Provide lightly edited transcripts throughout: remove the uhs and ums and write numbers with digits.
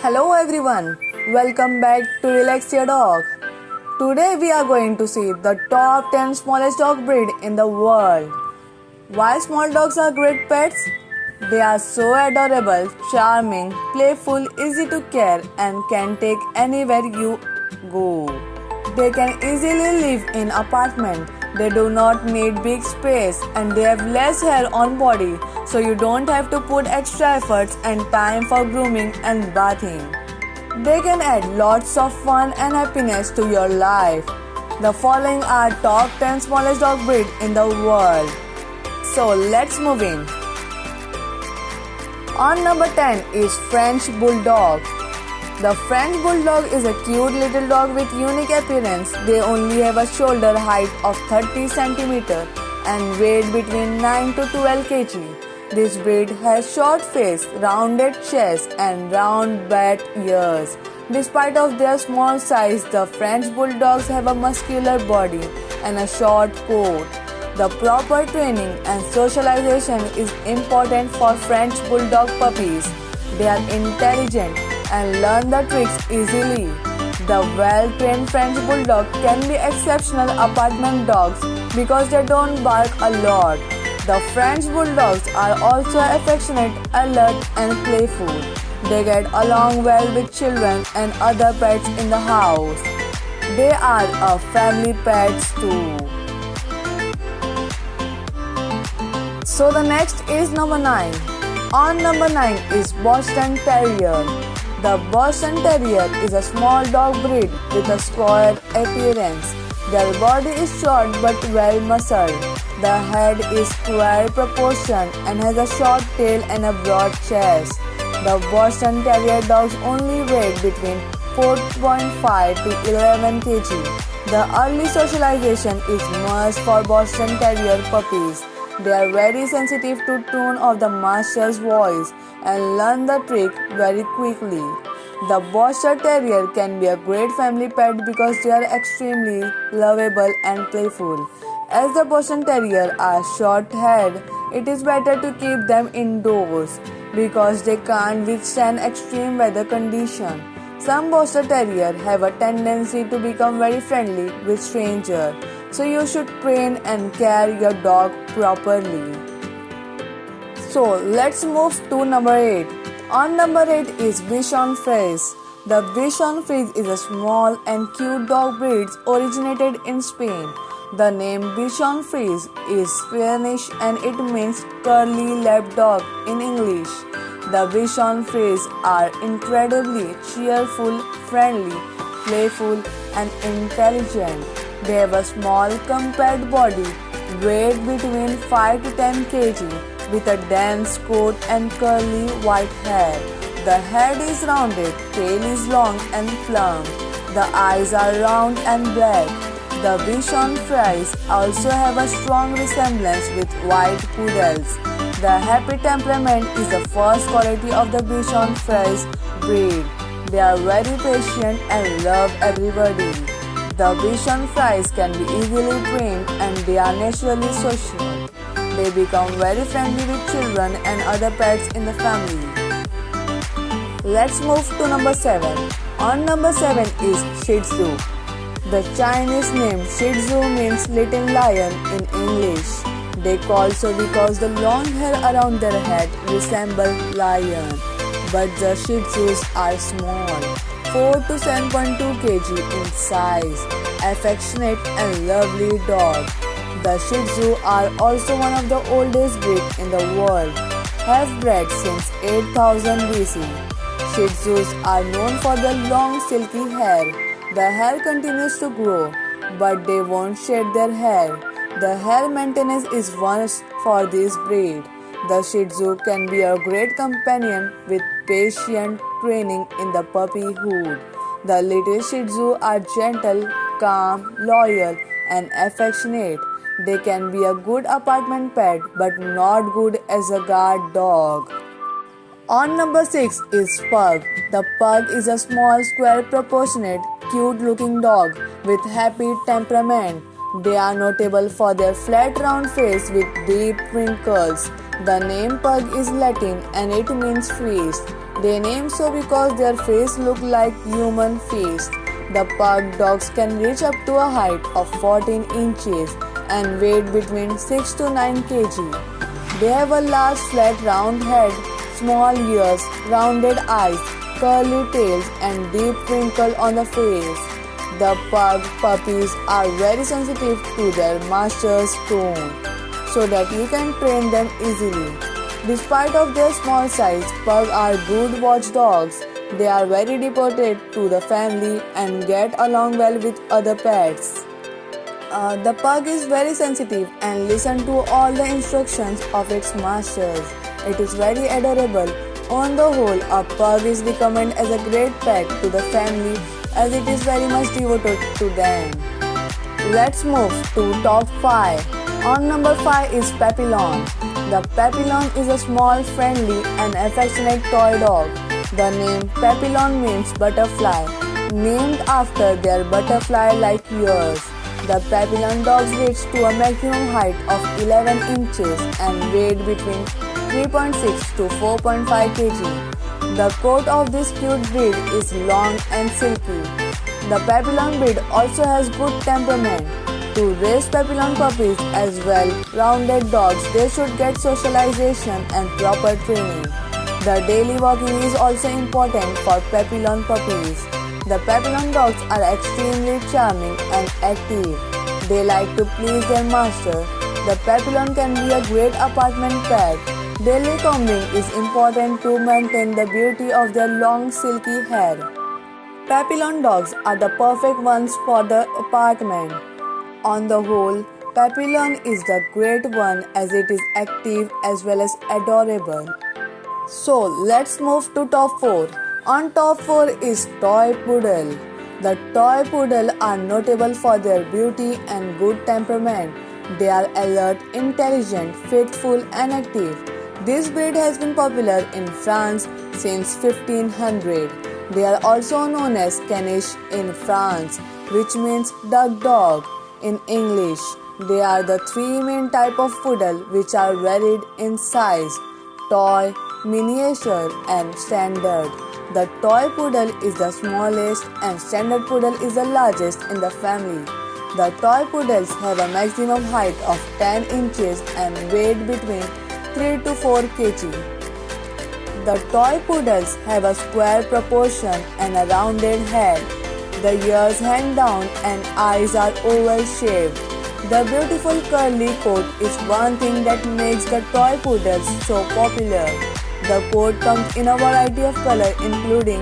Hello everyone, welcome back to Relax Your Dog. Today we are going to see the top 10 smallest dog breed in the world. Why small dogs are great pets? They are so adorable, charming, playful, easy to care and can take anywhere you go. They can easily live in apartment. They do not need big space and they have less hair on body, so you don't have to put extra efforts and time for grooming and bathing. They can add lots of fun and happiness to your life. The following are top 10 smallest dog breed in the world. So let's move in. On number 10 is French Bulldog. The French Bulldog is a cute little dog with unique appearance. They only have a shoulder height of 30 cm and weight between 9 to 12 kg. This breed has short face, rounded chest and round bat ears. Despite of their small size, the French Bulldogs have a muscular body and a short coat. The proper training and socialization is important for French Bulldog puppies. They are intelligent and learn the tricks easily. The well-trained French Bulldog can be exceptional apartment dogs because they don't bark a lot. The French Bulldogs are also affectionate, alert and playful. They get along well with children and other pets in the house. They are a family pets too. So the next is number 9. On number 9 is Boston Terrier. The Boston Terrier is a small dog breed with a square appearance. Their body is short but well muscled. The head is square proportioned and has a short tail and a broad chest. The Boston Terrier dogs only weigh between 4.5 to 11 kg. The early socialization is must for Boston Terrier puppies. They are very sensitive to tone of the master's voice and learn the trick very quickly. The Boston Terrier can be a great family pet because they are extremely lovable and playful. As the Boston Terrier are short-haired, it is better to keep them indoors because they can't withstand extreme weather conditions. Some Boston Terrier have a tendency to become very friendly with strangers, so you should train and care your dog properly. So let's move to number 8. On number 8 is Bichon Frise. The Bichon Frise is a small and cute dog breed originated in Spain. The name Bichon Frise is Spanish and it means curly-legged dog in English. The Bichon Frise are incredibly cheerful, friendly, playful and intelligent. They have a small compact body, weight between 5 to 10 kg, with a dense coat and curly white hair. The head is rounded, tail is long and plump. The eyes are round and black. The Bichon Frise also have a strong resemblance with white poodles. The happy temperament is the first quality of the Bichon Frise breed. They are very patient and love everybody. The Bichon Frise can be easily trained and they are naturally social. They become very friendly with children and other pets in the family. Let's move to number 7. On number 7 is Shih Tzu. The Chinese name Shih Tzu means little lion in English. They call so because the long hair around their head resemble lion. But the Shih Tzus are small, 4 to 7.2 kg in size, affectionate and lovely dog. The Shih Tzu are also one of the oldest breeds in the world, have bred since 8000 BC. Shih Tzus are known for their long silky hair. The hair continues to grow, but they won't shed their hair. The hair maintenance is must for this breed. The Shih Tzu can be a great companion with patient training in the puppyhood. The little Shih Tzu are gentle, calm, loyal, and affectionate. They can be a good apartment pet but not good as a guard dog. On number 6 is Pug. The Pug is a small, square, proportionate, cute-looking dog with happy temperament. They are notable for their flat round face with deep wrinkles. The name Pug is Latin and it means fleece. They named so because their face look like human face. The pug dogs can reach up to a height of 14 inches and weight between 6 to 9 kg. They have a large flat round head, small ears, rounded eyes, curly tails and deep wrinkle on the face. The pug puppies are very sensitive to their master's tone, so that you can train them easily. Despite of their small size, pugs are good watchdogs. They are very devoted to the family and get along well with other pets. The pug is very sensitive and listens to all the instructions of its masters. It is very adorable. On the whole, a pug is recommended as a great pet to the family as it is very much devoted to them. Let's move to top 5. On number 5 is Papillon. The Papillon is a small, friendly and affectionate toy dog. The name Papillon means butterfly, named after their butterfly-like ears. The Papillon dogs reach to a maximum height of 11 inches and weight between 3.6 to 4.5 kg. The coat of this cute breed is long and silky. The Papillon breed also has good temperament. To raise Papillon puppies as well-rounded dogs, they should get socialization and proper training. The daily walking is also important for Papillon puppies. The Papillon dogs are extremely charming and active. They like to please their master. The Papillon can be a great apartment pet. Daily combing is important to maintain the beauty of their long silky hair. Papillon dogs are the perfect ones for the apartment. On the whole, Papillon is the great one as it is active as well as adorable. So let's move to top 4. On top 4 is Toy Poodle. The Toy Poodle are notable for their beauty and good temperament. They are alert, intelligent, faithful and active. This breed has been popular in France since 1500. They are also known as Caniche in France, which means duck dog in English. They are the 3 main type of poodle which are varied in size: toy, miniature and standard. The toy poodle is the smallest and standard poodle is the largest in the family. The toy poodles have a maximum height of 10 inches and weight between 3 to 4 kg. The toy poodles have a square proportion and a rounded head. The ears hang down and eyes are oval shaped. The beautiful curly coat is one thing that makes the toy poodles so popular. The coat comes in a variety of colors including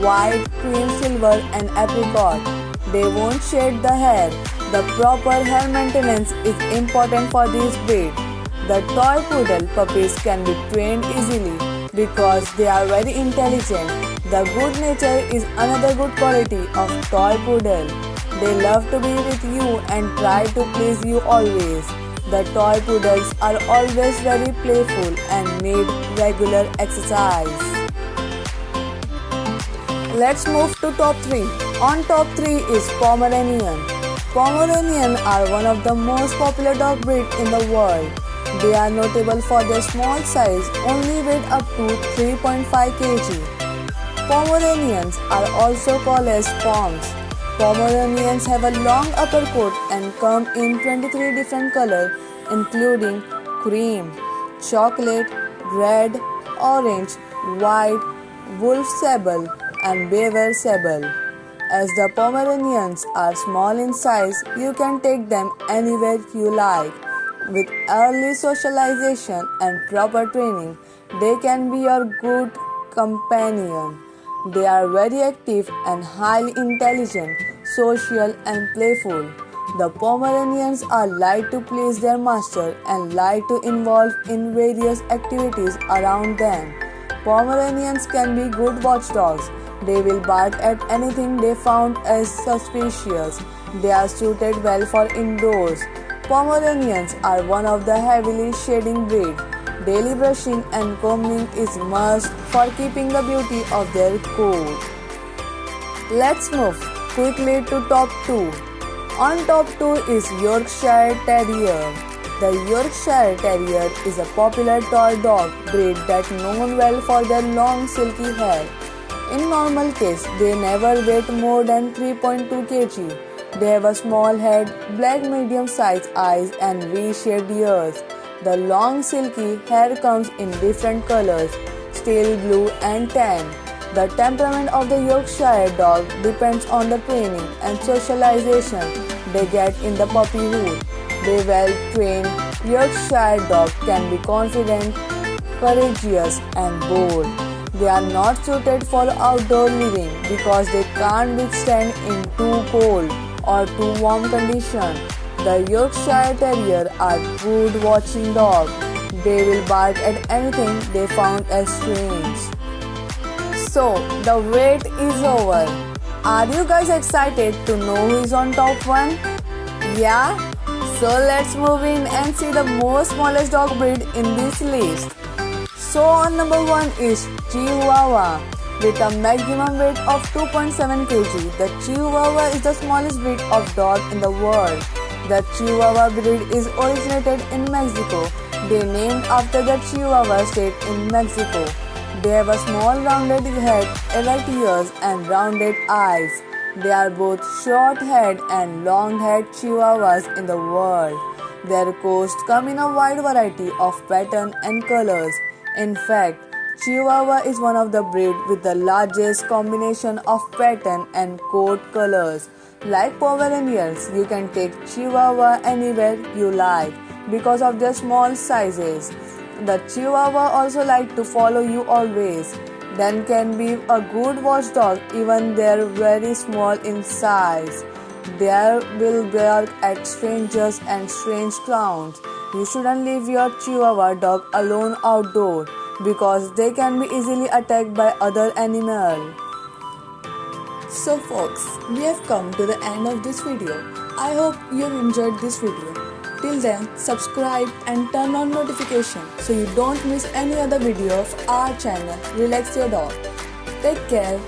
white, cream silver and apricot. They won't shed the hair. The proper hair maintenance is important for this breed. The toy poodle puppies can be trained easily because they are very intelligent. The good nature is another good quality of toy poodle. They love to be with you and try to please you always. The toy poodles are always very playful and need regular exercise. Let's move to top 3. On top 3 is Pomeranian. Pomeranian are one of the most popular dog breeds in the world. They are notable for their small size, only weight up to 3.5 kg. Pomeranians are also called as Poms. Pomeranians have a long upper coat and come in 23 different colors including cream, chocolate, red, orange, white, wolf sable and beaver sable. As the Pomeranians are small in size, you can take them anywhere you like. With early socialization and proper training, they can be your good companion. They are very active and highly intelligent, social and playful. The Pomeranians are like to please their master and like to involve in various activities around them. Pomeranians can be good watchdogs. They will bark at anything they found as suspicious. They are suited well for indoors. Pomeranians are one of the heavily shading breed. Daily brushing and combing is must for keeping the beauty of their coat. Let's move quickly to top 2. On top 2 is Yorkshire Terrier. The Yorkshire Terrier is a popular toy dog breed that known well for their long silky hair. In normal case, they never weigh more than 3.2 kg. They have a small head, black medium-sized eyes and V-shaped ears. The long silky hair comes in different colors, steel blue and tan. The temperament of the Yorkshire dog depends on the training and socialization they get in the puppyhood. The well-trained Yorkshire dog can be confident, courageous and bold. They are not suited for outdoor living because they can't withstand in too cold or too warm conditions. The Yorkshire Terrier are good watching dog. They will bark at anything they found as strange. So, the wait is over. Are you guys excited to know who is on top 1? Yeah? So let's move in and see the most smallest dog breed in this list. So on number 1 is Chihuahua. With a maximum weight of 2.7 kg, the Chihuahua is the smallest breed of dog in the world. The Chihuahua breed is originated in Mexico. They named after the Chihuahua state in Mexico. They have a small rounded head, erect ears and rounded eyes. They are both short-haired and long-haired Chihuahuas in the world. Their coats come in a wide variety of patterns and colors. In fact, Chihuahua is one of the breeds with the largest combination of pattern and coat colors. Like Pomeranians, you can take Chihuahua anywhere you like because of their small sizes. The Chihuahua also like to follow you always. Then can be a good watchdog even they're very small in size. They will bark at strangers and strange clowns. You shouldn't leave your Chihuahua dog alone outdoors because they can be easily attacked by other animals. So folks, we have come to the end of this video. I hope you enjoyed this video. Till then, subscribe and turn on notifications so you don't miss any other video of our channel Relax Your Dog. Take care.